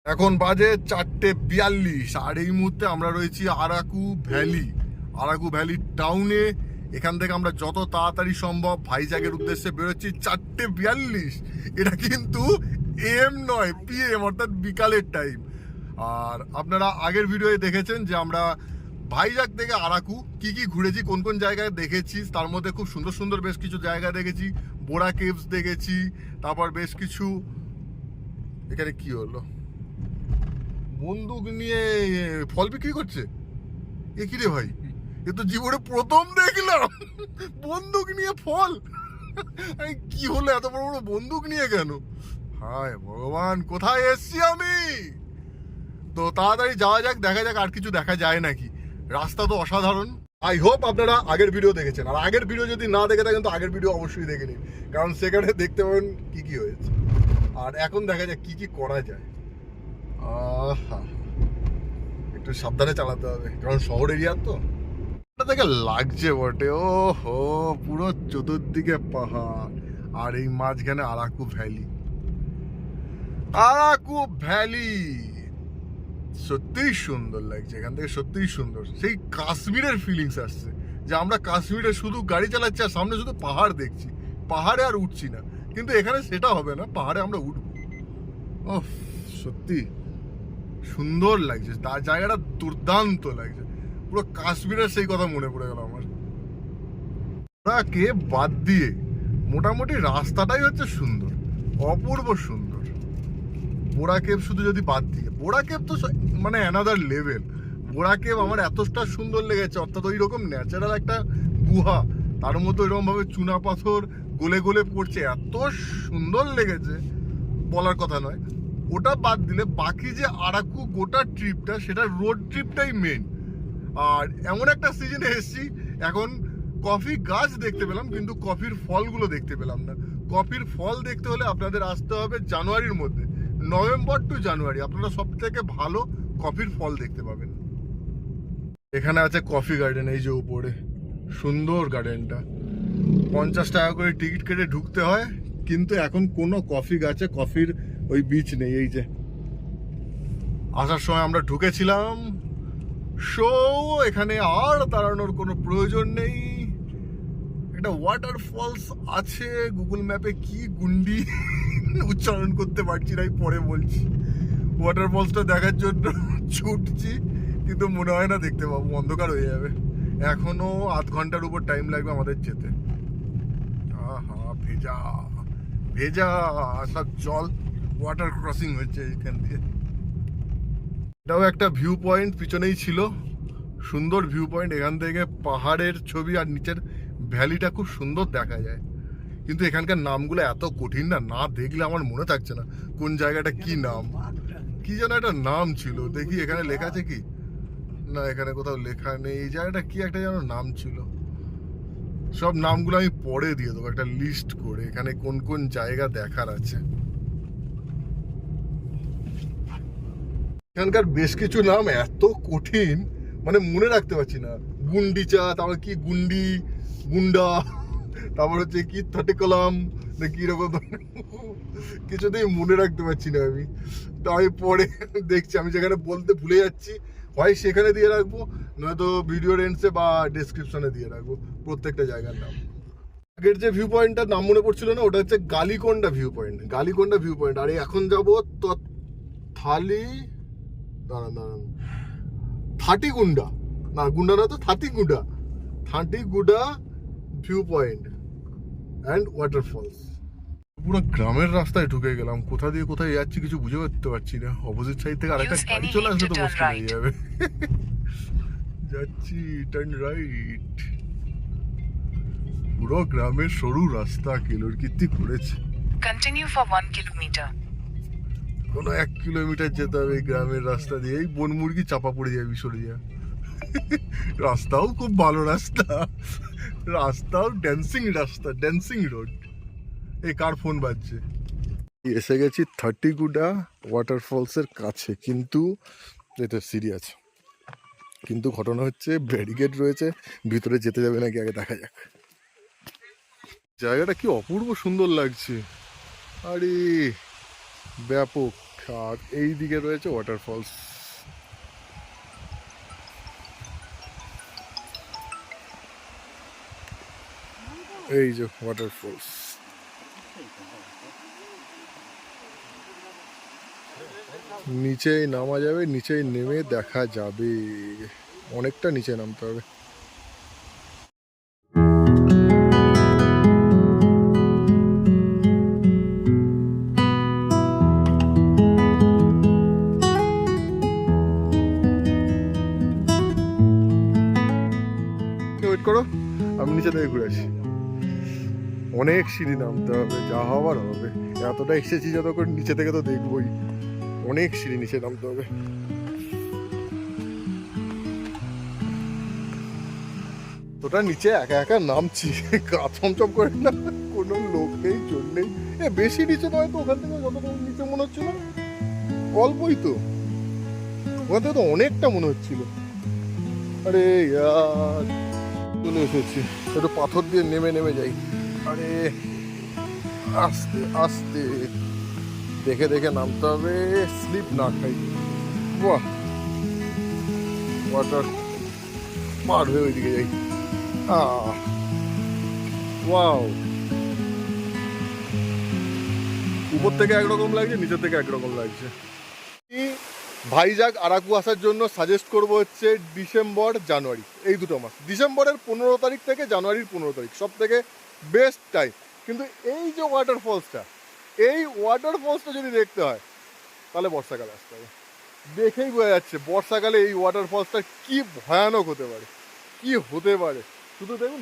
এখন বাজে 4:42 আর এই মুহূর্তে আমরা রয়েছি আরাকু ভ্যালি। আরাকু ভ্যালি টাউনে। এখান থেকে আমরা যত তাড়াতাড়ি সম্ভব ভাইজ্যাগের উদ্দেশ্যে বেরোচ্ছি। 4:42, এটা কিন্তু এম নয়, পিএম, অর্থাৎ বিকালের টাইম। আর আপনারা আগের ভিডিওয়ে দেখেছেন যে আমরা ভাইজ্যাগ থেকে আরাকু কি কি ঘুরেছি, কোন কোন জায়গায় দেখেছি। তার মধ্যে খুব সুন্দর সুন্দর বেশ কিছু জায়গা দেখেছি। বোরা কেভস দেখেছি, তারপর বেশ কিছু, এখানে কি হলো, বন্দুক নিয়ে ফল বিক্রি করছে। এ কি রে ভাই, এ তো জীবনে প্রথম দেখলাম বন্দুক নিয়ে ফল। কি হলো, এত বড় বড় বন্দুক নিয়ে কেন? হায় ভগবান, কোথায় এসছি আমি? তো তাড়াতাড়ি যাওয়া যাক, দেখা যাক আর কিছু দেখা যায় নাকি। রাস্তা তো অসাধারণ। আই হোপ আপনারা আগের ভিডিও দেখেছেন, আর আগের ভিডিও যদি না দেখে থাকেন তো আগের ভিডিও অবশ্যই দেখে নিন, কারণ সেখানে দেখতে পাবেন কি কি হয়েছে। আর এখন দেখা যাক কি কি করা যায়। আহা, একটু সাবধানে চালাতে হবে, কারণ শহর এরিয়া তো। এটা থেকে লাগছে বটে। ও হো, পুরো চতুর্দিকে পাহাড়, আর এই মাঝখানে আরাকু ভ্যালি। আরাকু ভ্যালি সত্যিই সুন্দর লাগছে, এখান থেকে সত্যিই সুন্দর। সেই কাশ্মীরের ফিলিংস আসছে, যে আমরা কাশ্মীরে শুধু গাড়ি চালাচ্ছি আর সামনে শুধু পাহাড় দেখছি, পাহাড়ে আর উঠছি না। কিন্তু এখানে সেটা হবে না, পাহাড়ে আমরা উঠবো। ও সত্যি সুন্দর লাগছে, তার জায়গাটা দুর্দান্ত লাগছে। পুরো কাশ্মীরের সেই কথা মনে পড়ে গেল আমার। ওটাকে বাদ দিয়ে মোটামুটি রাস্তাটাই হচ্ছে সুন্দর, অপূর্ব সুন্দর। বোরা কেভ শুধু যদি বাদ দিয়ে, বোরা কেভ তো মানে অ্যানাদার লেভেল। বোরা কেভ আমার এতটা সুন্দর লেগেছে, অর্থাৎ ওই রকম ন্যাচারাল একটা গুহা, তার মধ্যে ওইরকম ভাবে চুনা পাথর গলে গলে পড়ছে, এত সুন্দর লেগেছে বলার কথা নয়। ওটা বাদ দিলে বাকি যে আরাকু গোটা ট্রিপটা, সেটা রোড ট্রিপটাই মেন। আর এমন একটা সিজনে এসেছি, এখন কফি গাছ দেখতে পেলাম কিন্তু কফির ফলগুলো দেখতে পেলাম না। কফির ফল দেখতে হলে আপনাদের আসতে হবে জানুয়ারির মধ্যে, নভেম্বর টু জানুয়ারি, আপনারা সব থেকে ভালো কফির ফল দেখতে পাবেন। এখানে আছে কফি গার্ডেন, এই যে উপরে সুন্দর গার্ডেনটা। 50 টাকা করে টিকিট কেটে ঢুকতে হয়, কিন্তু এখন কোনো কফি গাছে কফির ওই বীজ নেই। এই যে আসার সময় আমরা ঢুকেছিলাম, শো এখানে আর দাঁড়ানোর কোনো প্রয়োজন নেই। একটা ওয়াটারফলস আছে, গুগল ম্যাপে কি গুন্ডি উচ্চারণ করতে পারছি না, পরে বলছি। ওয়াটারফলসটা দেখার জন্য ছুটছি, কিন্তু মনে হয় না দেখতে পাবো, অন্ধকার হয়ে যাবে। এখনো আধ ঘন্টার উপর টাইম লাগবে আমাদের যেতে। আহা, ভেজা ভেজা সব জল, ওয়াটার ক্রসিং হচ্ছে এখান দিয়ে। এটাও একটা ভিউ পয়েন্ট, পিছনেই ছিল সুন্দর ভিউ পয়েন্ট। এখান থেকে পাহাড়ের ছবি আর নিচের ভ্যালিটা খুব সুন্দর দেখা যায়। কিন্তু এখানকার নামগুলো এত কঠিন না, না দেখলে আমার মনে থাকছে না কোন জায়গাটা কি নাম। কি যেন একটা নাম ছিল, দেখি এখানে লেখা আছে কি না, এখানে কোথাও লেখা নেই। এই জায়গাটা কি একটা যেন নাম ছিল। সব নামগুলো আমি পরে দিয়ে দেবো একটা লিস্ট করে, এখানে কোন কোন জায়গা দেখার আছে। এখানকার বেশ কিছু নাম এত কঠিন, মানে মনে রাখতে পারছি না। গুন্ডিচা, তারপর কি গুন্ডি, গুন্ডা, তারপর হচ্ছে কি থাটিকলাম, না কি রকম কিছুতেই মনে রাখতে পারছি না আমি। তো আমি পরে দেখছি, আমি যেখানে বলতে ভুলে যাচ্ছি হয় সেখানে দিয়ে রাখবো, নয়তো ভিডিওর এন্ডসে বা ডেসক্রিপশনে দিয়ে রাখবো প্রত্যেকটা জায়গার নাম। আগের যে ভিউ পয়েন্টটার নাম মনে পড়ছিল না, ওটা হচ্ছে Galikonda view point, Galikonda view point. আর এখন যাবো তো থালি, দাঁড়ান দাঁড়ান, থাটিগুন্ডা, না গুন্ডা না তো, থাতিগুন্ডা, থাটিগুডা ভিউ পয়েন্ট অ্যান্ড ওয়াটারফলস। পুরো গ্রামের রাস্তায় ঢুকে গেলাম, কোথা দিয়ে কোথায় যাচ্ছি কিছু বুঝে উঠতে পারছি না। অপোজিট সাইড থেকে আরেকটা গাড়ি চলে আসলে তো মুশকিল হয়ে যাবে। যাচ্ছি টার্ন রাইট। পুরো গ্রামের সরু রাস্তা কেলোর কীর্তি করেছে। Continue for 1 kilometer. কোনো 1 কিলোমিটার যেতে হবে এই গ্রামের রাস্তা দিয়ে, এই বন মুরগি চাপা পড়ে যাবে সরে যা। রাস্তাও খুব ভালো রাস্তা, রাস্তাও ড্যান্সিং রাস্তা, ড্যান্সিং রোড। এই কার ফোন বাজছে? এসে গেছি থাটিগুডা ওয়াটারফলসের কাছে, কিন্তু এটা সিরিয়াস। কিন্তু ঘটনা হচ্ছে ব্যারিকেড রয়েছে, ভিতরে যেতে যাবে নাকি আগে দেখা যাক। জায়গাটা কি অপূর্ব সুন্দর লাগছে, আরে ব্যাপক। আর এই দিকে রয়েছে ওয়াটারফলস। এই যে ওয়াটারফলস, নিচেই নামা যাবে, নিচেই নেমে দেখা যাবে, অনেকটা নিচে নামতে হবে। ওয়েট করো, আমি নিচে থেকে ঘুরে আসি। অনেক সিঁড়ি নামতে হবে, যা হওয়ার হবে। এতটা এসেছি যতক্ষণ, নিচে থেকে তো দেখবোই। অনেক সিঁড়ি নিচে নামতে হবে। তোটা নিচে একা একা নামছি, গা ছমছম করে না, কোনো লোক নেই, জোর নেই। বেশি নিচে নয় তো, ওখান থেকে যতটা নিচে মনে হচ্ছিল অল্পই তো, ওখান থেকে তো অনেকটা মনে হচ্ছিল। আরে ইয়ার, চলে এসেছি। একটু পাথর দিয়ে নেমে নেমে যাই। আরে আস্তে আস্তে দেখে দেখে নামতে হবে, স্লিপ না খাই। বাহ, ওয়াটার পার হয়ে ওইদিকে যাই। ওয়াও, উপর থেকে একরকম লাগছে, নিচের থেকে একরকম লাগছে। ভাইজাগ আরাকু আসার জন্য সাজেস্ট করবো হচ্ছে ডিসেম্বর জানুয়ারি, এই দুটো মাস। ডিসেম্বরের 15 তারিখ থেকে জানুয়ারির 15 তারিখ সব থেকে বেস্ট টাইম। কিন্তু এই যে ওয়াটারফলসটা, এই ওয়াটারফলসটা যদি দেখতে হয় তাহলে বর্ষাকালে আসতে হবে। দেখেই বোঝা যাচ্ছে বর্ষাকালে এই ওয়াটারফলসটা কি ভয়ানক হতে পারে, কি হতে পারে। শুধু দেখুন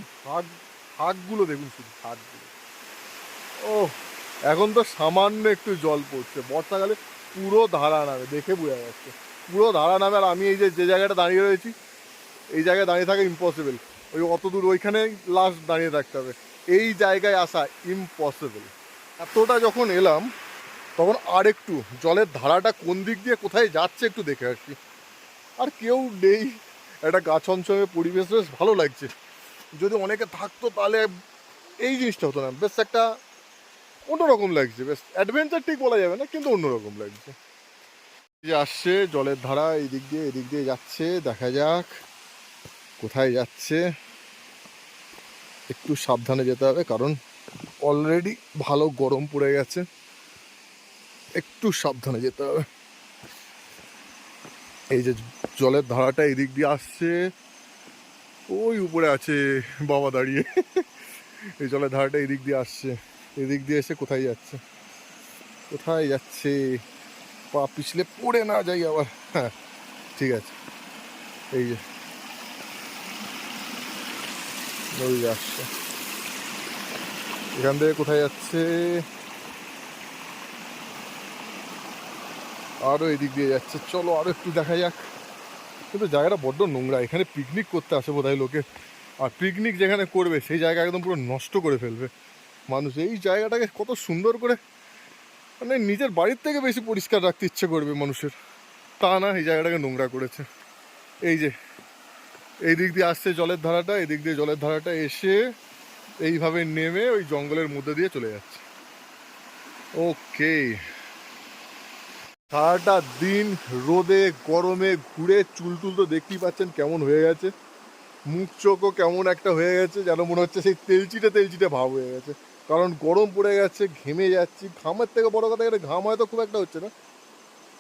হাঁকগুলো, দেখুন শুধু হাঁকগুলো। ও, এখন তো সামান্য একটু জল পড়ছে, বর্ষাকালে পুরো ধারা নামে, দেখে বোঝা যাচ্ছে পুরো ধারা নামে। আর আমি এই যে জায়গাটা দাঁড়িয়ে রয়েছি, এই জায়গায় দাঁড়িয়ে থাকা ইম্পসিবল। ওই অত দূর ওইখানে লাস্ট দাঁড়িয়ে থাকতে হবে, এই জায়গায় আসা ইম্পসিবল। এতটা যখন এলাম তখন আর একটু জলের ধারাটা কোন দিক দিয়ে কোথায় যাচ্ছে একটু দেখে আসছি। আর কেউ নেই, একটা গাছ অঞ্চলের পরিবেশ, বেশ ভালো লাগছে। যদি অনেকে থাকতো তাহলে এই জিনিসটা হতো না, বেশ একটা অন্যরকম লাগছে। বেশ অ্যাডভেঞ্চার ঠিক বলা যাবে না, কিন্তু অন্যরকম লাগছে। যে আসছে জলের ধারা, এই দিক দিয়ে এদিক দিয়ে যাচ্ছে, দেখা যাক কোথায় যাচ্ছে। একটু সাবধানে যেতে হবে, কারণ অলরেডি ভালো গরম পড়ে গেছে, একটু সাবধানে যেতে হবে। এই যে জলের ধারাটা এই দিক দিয়ে আসছে, ওই উপরে আছে বাবা দাঁড়িয়ে। এই জলের ধারাটা এই দিক দিয়ে আসছে, এদিক দিয়ে এসে কোথায় যাচ্ছে, কোথায় যাচ্ছে, পা পিছলে পড়ে না যাই আবার। হ্যাঁ ঠিক আছে, এই যে ওই আসছে, এখান থেকে কোথায় যাচ্ছে, আরও এদিক দিয়ে যাচ্ছে। চলো আরও একটু দেখা যাক। কিন্তু জায়গাটা বড্ড নোংরা, এখানে পিকনিক করতে আসে বোধহয় লোকে, আর পিকনিক যেখানে করবে সেই জায়গা একদম পুরো নষ্ট করে ফেলবে মানুষ। এই জায়গাটাকে কত সুন্দর করে, মানে নিজের বাড়ির থেকে বেশি পরিষ্কার রাখতে ইচ্ছে করবে মানুষের, তা না এই জায়গাটাকে নোংরা করেছে। এই যে এই দিক দিয়ে আসছে জলের ধারাটা, এদিক দিয়ে জলের ধারাটা এসে এইভাবে নেমে ওই জঙ্গলের মধ্যে দিয়ে চলে যাচ্ছে। ওকে, সারাটা দিন রোদে গরমে ঘুরে চুল টুল তো দেখতেই পাচ্ছেন কেমন হয়ে গেছে, মুখ চোখও কেমন একটা হয়ে গেছে, যেন মনে হচ্ছে সেই তেলচিটে তেলচিটে ভাব হয়ে গেছে। কারণ গরম পড়ে গেছে, ঘেমে যাচ্ছি। ঘামের থেকে বড় কথা, এখানে ঘাম হয়তো খুব একটা হচ্ছে না,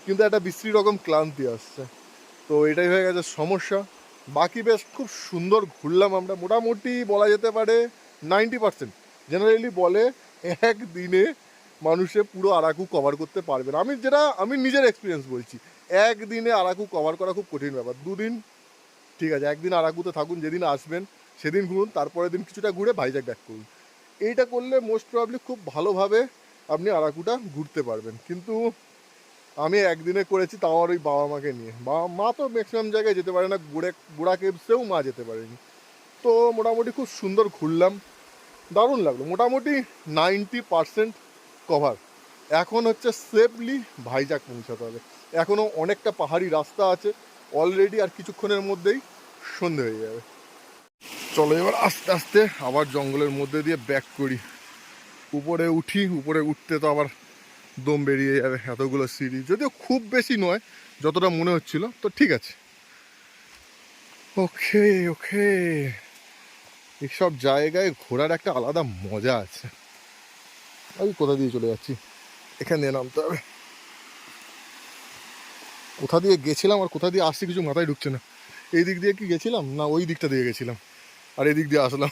কিন্তু একটা বিশ্রী রকম ক্লান্তি আসছে। তো এটাই হয়ে গেছে সমস্যা। বাকি বেশ খুব সুন্দর ঘুরলাম আমরা, মোটামুটি বলা যেতে পারে 90%। জেনারেলি বলে একদিনে মানুষে পুরো আরাকু কভার করতে পারবে না। আমি নিজের এক্সপিরিয়েন্স বলছি, একদিনে আরাকু কভার করা খুব কঠিন ব্যাপার। দুদিন ঠিক আছে, একদিন আরাকুতে থাকুন, যেদিন আসবেন সেদিন ঘুরুন, তারপরের দিন কিছুটা ঘুরে ভাইজ্যাক ব্যাক করুন। এইটা করলে মোস্ট প্রবাবলি খুব ভালোভাবে আপনি আরাকুটা ঘুরতে পারবেন। কিন্তু আমি একদিনে করেছি, তাও আর ওই বাবা মাকে নিয়ে। বাবা মা তো ম্যাক্সিমাম জায়গায় যেতে পারে না, বুড়া কেভসেও মা যেতে পারেনি। তো মোটামুটি খুব সুন্দর ঘুরলাম, দারুণ লাগলো। মোটামুটি 90% কভার। এখন হচ্ছে সেফলি ভাইজ্যাক পৌঁছাতে হবে। এখনও অনেকটা পাহাড়ি রাস্তা আছে অলরেডি, আর কিছুক্ষণের মধ্যেই সন্ধে হয়ে যাবে। চলো এবার আস্তে আস্তে আবার জঙ্গলের মধ্যে দিয়ে ব্যাক করি, উপরে উঠি। উপরে উঠতে তো আবার দম বেরিয়ে যাবে, এতগুলো সিঁড়ি, যদিও খুব বেশি নয় যতটা মনে হচ্ছিল, তো ঠিক আছে। ওকে ওকে, এইসব জায়গায় ঘোরার একটা আলাদা মজা আছে। আমি কোথা দিয়ে চলে যাচ্ছি, এখান দিয়ে নামতে হবে। কোথা দিয়ে গেছিলাম আর কোথা দিয়ে আসছি কিছু মাথায় ঢুকছে না। এই দিক দিয়ে কি গেছিলাম, না ওই দিকটা দিয়ে গেছিলাম, আর এই দিক দিয়ে আসলাম।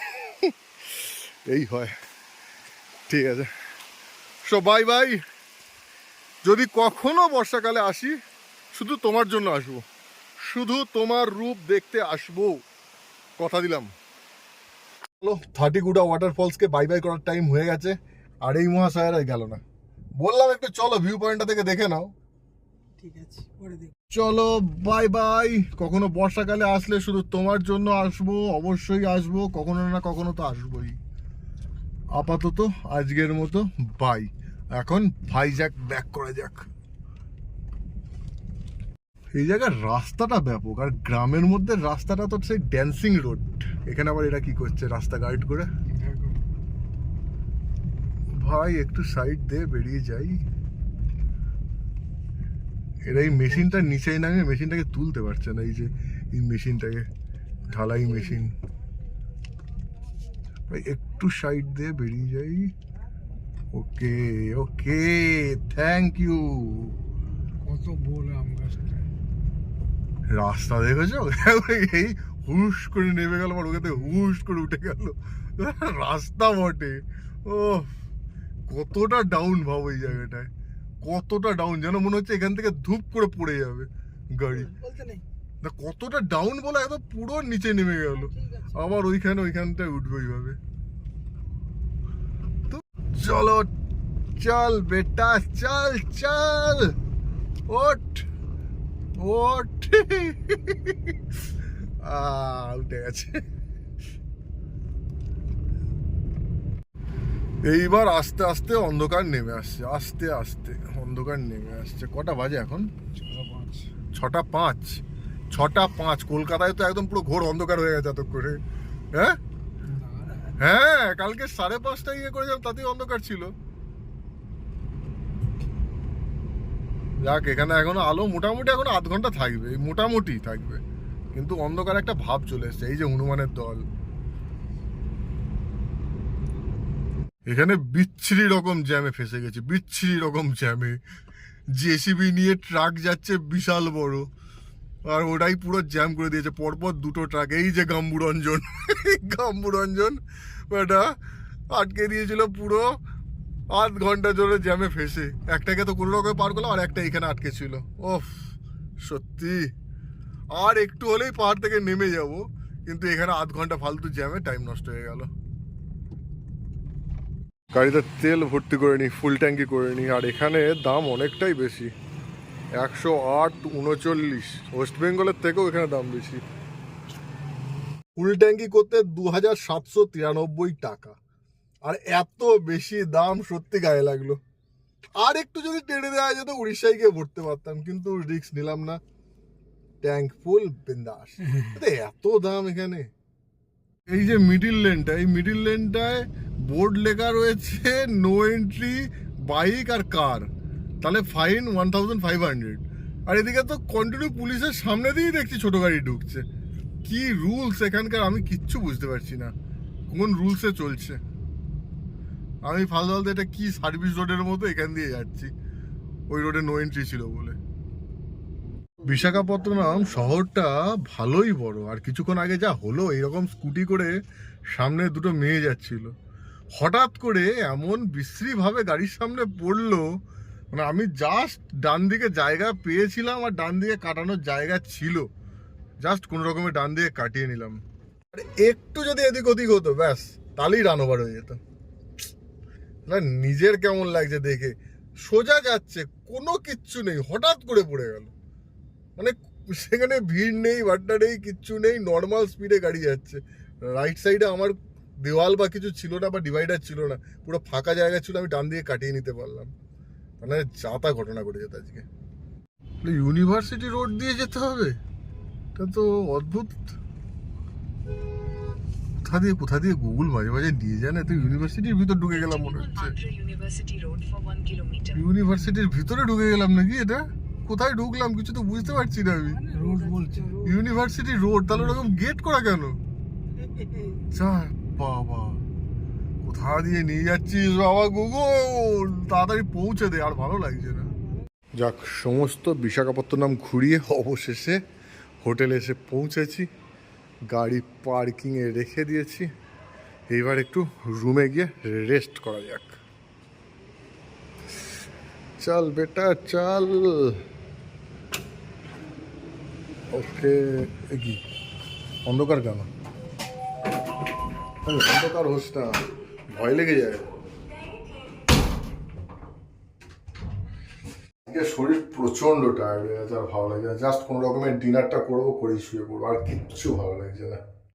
এই হয়, ঠিক আছে। So bye bye. যদি কখনো বর্ষাকালে আসি, শুধু তোমার জন্য আসবো, শুধু তোমার রূপ দেখতে আসবো, কথা দিলাম। চলো, 30 ওয়াটারফলসকে বাই বাই করার টাইম হয়ে গেছে, আর এই মহাশয়ের গেল না। বললাম একটু চলো ভিউ পয়েন্টটা থেকে দেখে নাও। ঠিক আছে, পরে দেখ। চলো বাই বাই। কখনো বর্ষাকালে আসলে শুধু তোমার জন্য আসবো, অবশ্যই আসবো, কখনো না কখনো তো আসবোই। আপাতত আজকের মতো বাই। এখন ভাইজ্যাক ব্যাক করা যাক। এই জায়গার রাস্তাটা ব্যাপক, আর গ্রামের মধ্যে রাস্তাটা তো সেই ড্যান্সিং রোড। এখানে আবার এটা কি করছে রাস্তা গাইড করে? ভাই একটু সাইড দিয়ে বেরিয়ে যাই। এরা এই মেশিনটা নিচে নামিয়ে মেশিনটাকে তুলতে পারছে না, এই যে এই মেশিনটাকে, ঢালাই মেশিন। ভাই একটু সাইড দিয়ে বেরিয়ে যাই। ওকে ওকে, থ্যাংক ইউ। কত বল আম গাছটা। রাস্তা দেখেছো? এই হুশ করে নেমে গেল, আর ওখানে হুশ করে উঠে গেল। রাস্তা বটে। ও কতটা ডাউন ভাবো এই জায়গাটায়, কতটা ডাউন, যেন মনে হচ্ছে এখান থেকে ধূপ করে পড়ে যাবে গাড়ি। বলতে নেই। না কতটা ডাউন বলে একদম পুরো নিচে নেমে গেল, আবার ওইখানটায় উঠবে ওইভাবে। তো চলো, চল বেটা, চল চল, ওঠ ওঠ। উঠে গেছে। এইবার আস্তে আস্তে অন্ধকার নেমে আসছে, আস্তে আস্তে অন্ধকার নেমে আসছে। কটা বাজে এখন? 6:05। 6:05। কলকাতায় তো একদম পুরো ঘোর অন্ধকার হয়ে গেছে এতক্ষণে। হ্যাঁ হ্যাঁ, কালকে 5:30 ইয়ে করেছিলাম, তাতেই অন্ধকার ছিল। যাক, এখানে এখনো আলো মোটামুটি এখনো আধ ঘন্টা থাকবে, মোটামুটি থাকবে, কিন্তু অন্ধকার একটা ভাব চলে এসছে। এই যে হনুমানের দল, এখানে বিচ্ছিরি রকম জ্যামে ফেসে গেছে, বিচ্ছিরি রকম জ্যামে। জেসিবি নিয়ে ট্রাক যাচ্ছে বিশাল বড়, আর ওটাই পুরো জ্যাম করে দিয়েছে, পরপর 2টো ট্রাক। এই যে গাম্বুরঞ্জন, গাম্বুরঞ্জন এটা আটকে দিয়েছিল পুরো আধ ঘন্টা ধরে জ্যামে ফেসে। একটাকে তো কোনো রকমে পার করলাম, আর একটা এখানে আটকে ছিল। ওফ, সত্যি আর একটু হলেই পাহাড় থেকে নেমে যাব, কিন্তু এখানে আধ ঘন্টা ফালতু জ্যামে টাইম নষ্ট হয়ে গেল। গাড়িতে তেল ভর্তি করে নিই, ফুল ট্যাঙ্কি করে নিই। আর এখানে দাম অনেকটাই বেশি, 108.39। ওয়েস্ট বেঙ্গলের থেকেও এখানে দাম বেশি। ফুল ট্যাঙ্কি করতে 2793 টাকা, আর এত বেশি দাম সত্যি গায়ে লাগলো। আর একটু যদি টেনে দেওয়া যেত উড়িষ্যায় গিয়ে ভরতে পারতাম, কিন্তু রিস্ক নিলাম না। ট্যাঙ্ক ফুল বিন্দাস। এত দাম এখানে। এই যে মিডিল লেনটা, এই মিডিল লেনটায় বোর্ড লেখা রয়েছে নো এন্ট্রি বাইক আর কার, তাহলে ফাইন 1500। আর এদিকে তো কন্টিনিউ পুলিশের সামনে দিয়েই দেখছি ছোট গাড়ি ঢুকছে। কি রুলস এখানকার আমি কিচ্ছু বুঝতে পারছি না, কোন রুলসে চলছে। আমি ফালতু এটা কি সার্ভিস রোডের মতো এখান দিয়ে যাচ্ছি, ওই রোডে নো এন্ট্রি ছিল বলে। বিশাখাপত্তনম শহরটা ভালোই বড়, আর কিছুক্ষণ আগে যা হলো, এইরকম স্কুটি করে সামনে 2টো মেয়ে যাচ্ছিল, হঠাৎ করে এমন বিশ্রীভাবে গাড়ির সামনে পড়লো, মানে আমি জাস্ট ডান দিকে জায়গা পেয়েছিলাম, আর ডান দিকে কাটানোর জায়গা ছিল, জাস্ট কোনো রকমের ডান দিকে কাটিয়ে নিলাম। আর একটু যদি এদিক ওদিক হতো ব্যাস, তাহলেই রান ওভার হয়ে যেত। না নিজের কেমন লাগছে দেখে, সোজা যাচ্ছে, কোনো কিচ্ছু নেই, হঠাৎ করে পড়ে গেল। মানে সেখানে ভিড় নেই, ভাট্টা নেই, কিচ্ছু নেই, নর্মাল স্পিডে গাড়ি যাচ্ছে। রাইট সাইডে আমার দেওয়াল বা কিছু ছিল না, বা ডিভাইডার ছিল না, পুরো ফাঁকা জায়গা ছিল, আমি ডান দিকে কাটিয়ে নিতে পারলাম। মানে যা তা ঘটনা ঘটে যেত আজকে। ইউনিভার্সিটি রোড দিয়ে যেতে হবে, এটা তো অদ্ভুত। কোথা দিয়ে গুগল মাঝে মাঝে নিয়ে যায় না, তো ইউনিভার্সিটির ভিতর ঢুকে গেলাম মনে Continue on হচ্ছে। Andhra University Road for 1 kilometer. ইউনিভার্সিটির ভিতরে ঢুকে গেলাম নাকি? এটা কোথায় ঢুকলাম কিছু তো বুঝতে পারছি না আমি। রোড বলছে ইউনিভার্সিটি রোড, তাহলে ওরকম গেট করা কেন? যা বাবা, কোথা দিয়ে নিয়ে যাচ্ছিস বাবা গুগল, তাড়াতাড়ি পৌঁছে দে, আর ভালো লাগছে না। যাক, সমস্ত বিশাখাপত্তনম ঘুরিয়ে অবশেষে হোটেলে এসে পৌঁছেছি, গাড়ি পার্কিংয়ে রেখে দিয়েছি। এইবার একটু রুমে গিয়ে রেস্ট করা যাক। চল বেটা চল। ওকে, কি অন্ধকার কেন? অন্ধকার হোস না, ভয় লেগে যায়। শরীর প্রচন্ড টায়ার্ড হয়ে গেছে, আর ভালো লাগছে না। জাস্ট কোনো রকমের ডিনারটা করবো, করেই শুয়ে পড়বো, আর কিচ্ছু ভালো লাগছে না।